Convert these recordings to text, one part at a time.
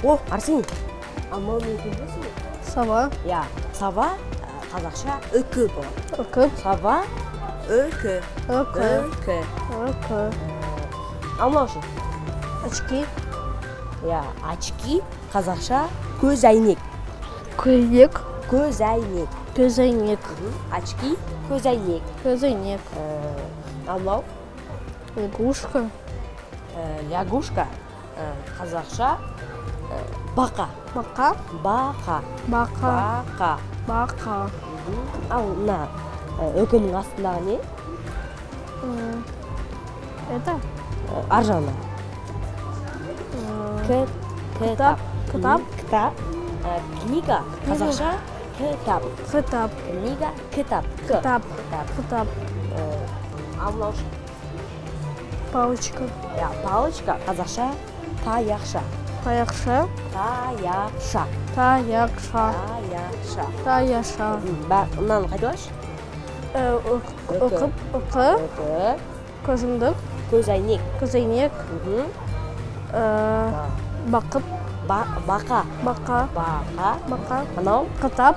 О, Арсен, мынау не екен білесің бе? Сава. Иә, сава қазақша үкі болады. Үкі. Сава, үкі. Үкі. Үкі. Үкі. Мынау ше? Очки. Иә, очки қазақша көзәйнек. Көйлек. Көзәйнек. Көзәйнек. Очки, көзәйнек. Көзәйнек. Мынау Лягушка. лягушка қазақша бақа. Бақа. Бақа. Бақа. Бақа. Бақа. Ал мына үкінің астындағы не? Это? Ар жағында. Кітап. Кітап. Кітап. Книга қазақша кітап. Кітап. Книга кітап. Кітап. Кітап. Ал мынау ше? Палочка. Палочка қазақша таяқша. Таяқша. Таяқша. Таяқша. Таяқша. Таяқша. Мынаны қайталашы? Үкі. Үкі. Үкі. Көзімдік. Көзәйнек. Көзәйнек. Бақып. Бақа. Бақа. Бақа. Бақа. Мынау? Кітап.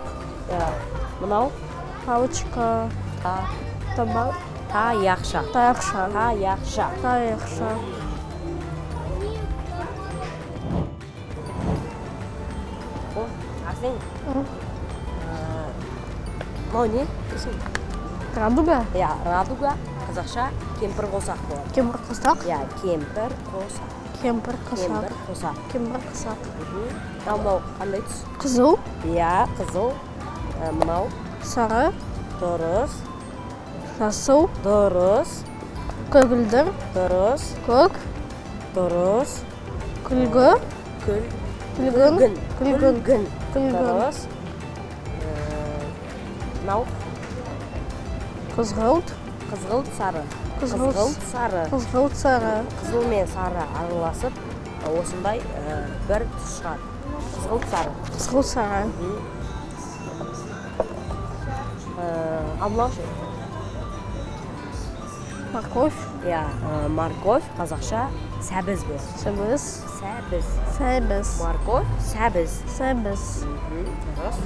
Мынау? Палочка. Табақ. Таяқша. Таяқша. Таяқша. Таяқша. О, Арсен. Мынау не? Радуга. Иә, радуга қазақша кемпір қосақ болады. Кемпір қосақ. Иә, кемпір қосақ. Кемпір қосақ. Кемпір қосақ. Кемпір қосақ. Ал мынау қандай түс? Қызыл. Иә, қызыл. Мынау? Сары. Дұрыс. Жасыл. Дұрыс. Көгілдір. Дұрыс. Көк. Дұрыс. Күлгі. Күлгін. Күлгін. Күлгін. Күлгін. Дұрыс. Мынау? Қызғылт. Қызғылт сары. Қызғылт сары. Қызғылт сары. Қызыл мен сары араласып, осындай бір түс шығады. Қызғылт сары. Қызғылт сары. Ал мынау ше? Морковь. Иә, морковь қазақша сәбіз болады. Сәбіз. Сәбіз. Сәбіз. Морковь, сәбіз. Сәбіз. Дұрыс.